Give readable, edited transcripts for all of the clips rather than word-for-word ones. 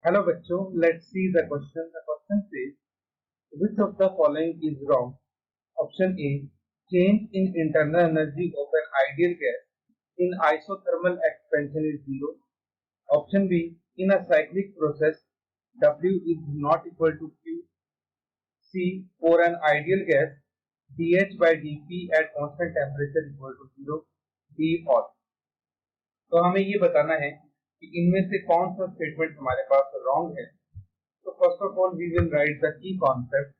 Hello बच्चों, let's see the question. The question says, which of the following is wrong? Option A, change in internal energy of an ideal gas in isothermal expansion is zero. Option B, in a cyclic process, W is not equal to Q. C, for an ideal gas, dH by dP at constant temperature equal to zero. D all. तो हमें ये बताना है कि इनमें से कौन सा स्टेटमेंट हमारे पास रॉन्ग है. So first of all, we will write the key concept.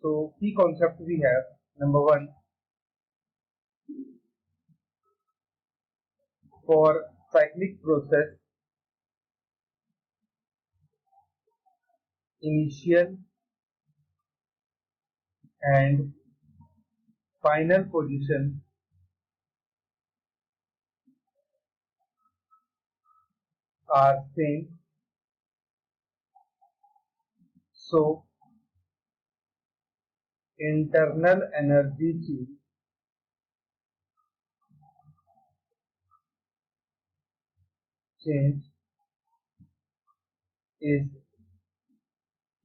So key concept we have, number one, for cyclic process, initial and final position are same. So internal energy change is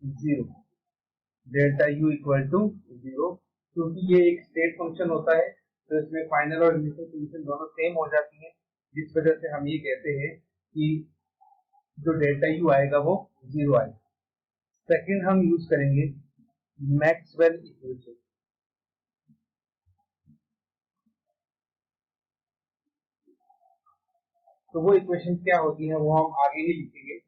zero. Delta U equal to zero. क्योंकि ये एक state function होता है तो इसमें final और initial position दोनों same हो जाती है, जिस वजह से हम ये कहते हैं कि जो डेल्टा यू आएगा वो जीरो आएगा. सेकंड हम यूज करेंगे मैक्सवेल इक्वेशन. तो वो इक्वेशन क्या होती है वो हम आगे ही लिखेंगे.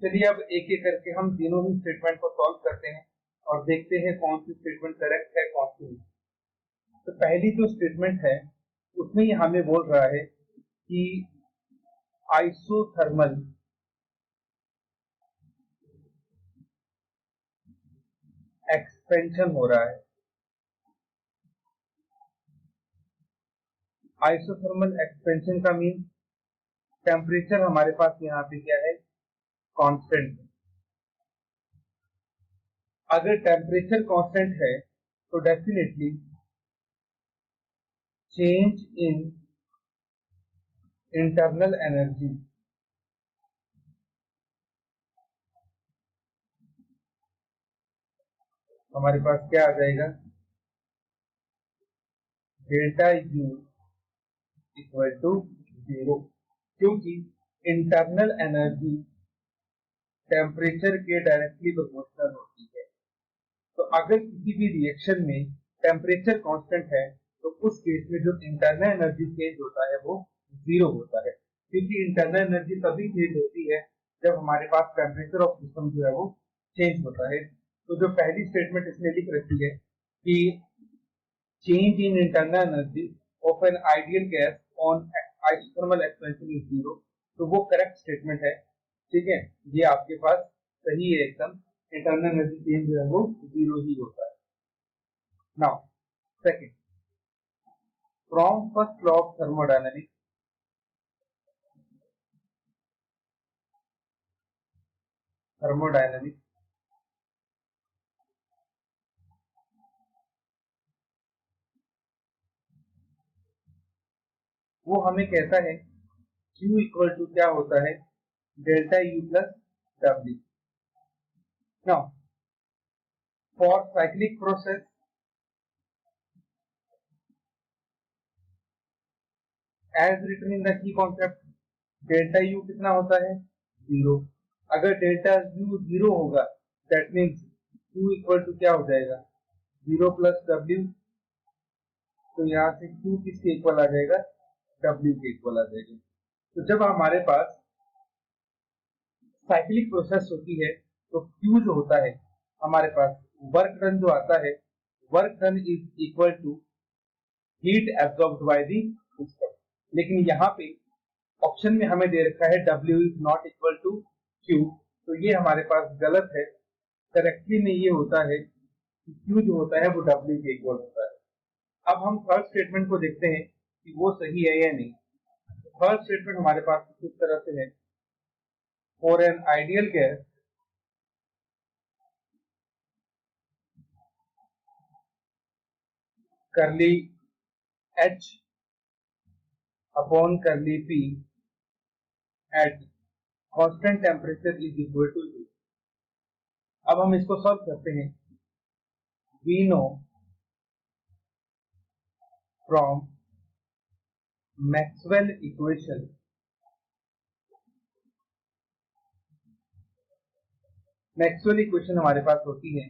चलिए अब एक एक करके हम तीनों ही स्टेटमेंट को सॉल्व करते हैं और देखते हैं कौन सी स्टेटमेंट करेक्ट है कौन सी नहीं. तो पहली जो स्टेटमेंट है उसमें ये हमें बोल रहा है कि आइसोथर्मल एक्सपेंशन हो रहा है. आइसोथर्मल एक्सपेंशन का मीन टेम्परेचर हमारे पास यहाँ पे क्या है, कांस्टेंट. अगर टेम्परेचर कांस्टेंट है तो definitely change in internal energy हमारे पास क्या आ जाएगा, delta U equal to zero. क्योंकि इंटरनल एनर्जी टेम्परेचर के डायरेक्टली प्रोपोर्शनल होती है. तो अगर किसी भी रिएक्शन में टेम्परेचर कांस्टेंट है तो उस केस में जो इंटरनल एनर्जी चेंज होता है वो जीरो होता है. क्योंकि इंटरनल एनर्जी तभी चेंज होती है जब हमारे पास टेम्परेचर ऑफ सिस्टम जो है वो चेंज होता है. तो जो पहली स्टेटमेंट इसने लिख रखी है कि change in internal energy of N ideal gas on isothermal expansion is zero, तो वो करेक्ट स्टेटमेंट है. ठीक है, ये आपके पास सही है एकदम. इंटरनल एनर्जी चेंज जो है वो जीरो ही होता है. Now second, from first law of thermodynamics, वो हमें कहता है Q इक्वल टू क्या होता है, delta U plus W. Now for cyclic process as written in the key concept, delta U कितना होता है, जीरो. अगर डेल्टा यू जीरो होगा that means Q equal to क्या हो जाएगा, जीरो प्लस डब्ल्यू. तो यहाँ से Q किसके इक्वल आ जाएगा, W के इक्वल आ जाएगा. तो जब हमारे पास साइक्लिक प्रोसेस होती है तो Q जो होता है हमारे पास वर्क डन जो आता है, work done is equal to heat absorbed by the system. लेकिन यहाँ पे ऑप्शन में हमें दे रखा है W is not equal to Q, तो ये हमारे पास गलत है. करेक्टली में ये होता है कि Q जो होता है वो W के इक्वल होता है. अब हम थर्ड स्टेटमेंट को देखते हैं कि वो सही है या नहीं. थर्ड स्टेटमेंट हमारे पास किस तरह से है, for an ideal gas curly H upon curly P at constant temperature is equal to 0। अब हम इसको सॉल्व करते हैं। We know from Maxwell equation हमारे पास होती है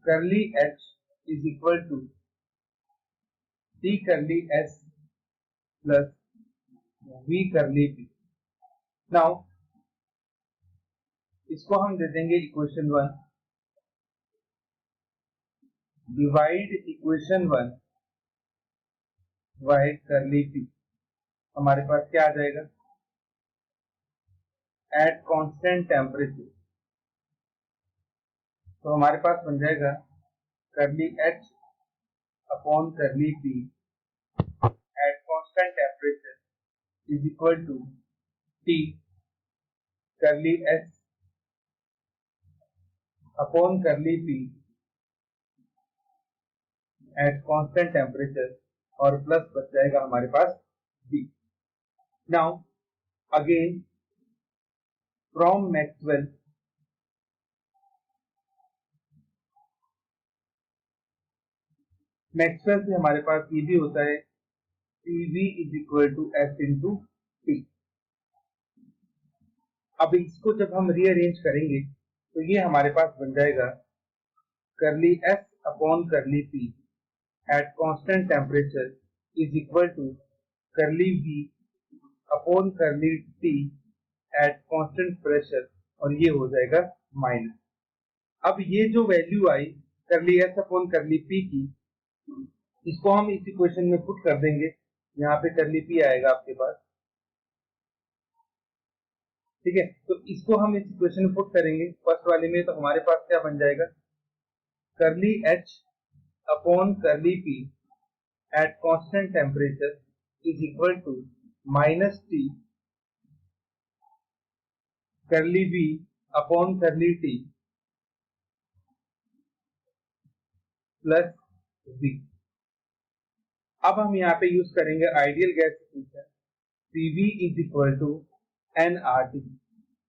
curly H is equal to T curly S plus V curly P। Now इसको हम दे देंगे equation 1, divide equation 1 by curly P। हमारे पास क्या आ जाएगा, एट कांस्टेंट टेम्परेचर, तो हमारे पास बन जाएगा curly H upon curly P at constant temperature is equal to T curly S upon curly P at constant temperature, और प्लस बच जाएगा हमारे पास B। Now again from Maxwell से हमारे पास ये भी होता है PV is equal to S into T। अब इसको जब हम रीअरेंज करेंगे तो ये हमारे पास बन जाएगा curly S upon curly P at constant temperature is equal to curly V upon curly T at constant pressure, और ये हो जाएगा माइनस। अब ये जो वैल्यू आई करली S अपॉन करली P की, इसको हम इस इक्वेशन में पुट कर देंगे। यहाँ पे करली P आएगा आपके पास, ठीक है। तो इसको हम इस इक्वेशन में पुट करेंगे फर्स्ट वाले में, तो हमारे पास क्या बन जाएगा, curly H upon curly P at constant temperature is equal to minus T curly V upon curly T plus V। अब हम यहाँ पे यूज करेंगे ideal gas equation, PV is equal to nRT।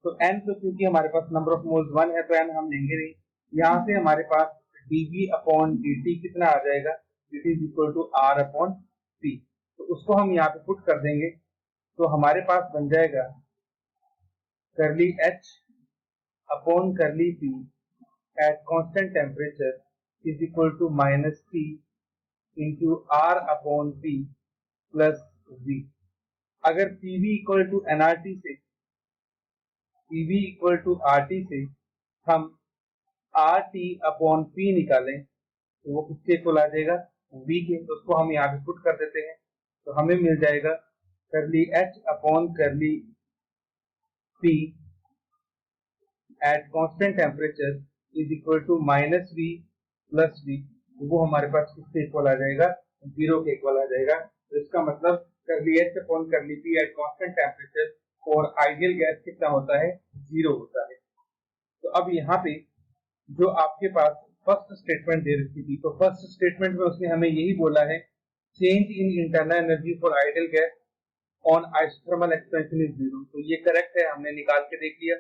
तो n तो क्योंकि हमारे पास नंबर ऑफ मोल्स 1 है तो n हम लेंगे नहीं। यहाँ से हमारे पास dV अपॉन dt कितना आ जाएगा, dt is equal to R upon P। तो उसको हम यहाँ पे पुट कर देंगे, तो हमारे पास बन जाएगा curly H upon curly P at constant temperature is equal to minus T into R upon P plus V। अगर PV इक्वल टू nRT से, PV इक्वल टू RT से हम RT अपॉन P निकालें तो वो किसके इक्वल आ जाएगा, V के। तो उसको हम यहाँ पे पुट कर देते हैं, तो हमें मिल जाएगा curly H upon curly P at constant temperature is equal to minus V plus V। वो हमारे पास किसके इक्वल आ जाएगा, 0 के इक्वल आ जाएगा। तो इसका मतलब करली H upon curly P at constant temperature और आइडियल गैस कितना होता है, 0 होता है। तो अब यहाँ पे जो आपके पास फर्स्ट स्टेटमेंट दे रखी थी, तो फर्स्ट स्टेटमेंट में उसने हमें यही बोला है, change in internal energy for ideal gas on isothermal expansion is 0। तो ये करेक्ट है, हमने निकाल के देख लिया।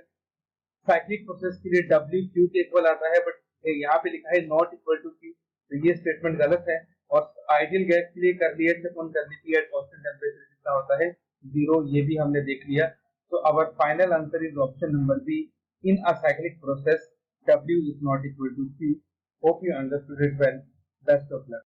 साइक्लिक प्रोसेस के लिए W Q के इक्वल आता है, बट यहाँ पे लिखा है नॉट इक्वल टू Q, तो ये स्टेटमेंट गलत है। और आइडियल गैस के लिए करली H upon curly P at constant temperature कितना होता है, 0, ये भी हमने देख लिया। तो our final answer is option number B, in a cyclic process W is not equal to Q. Hope you understood it well. Best of luck.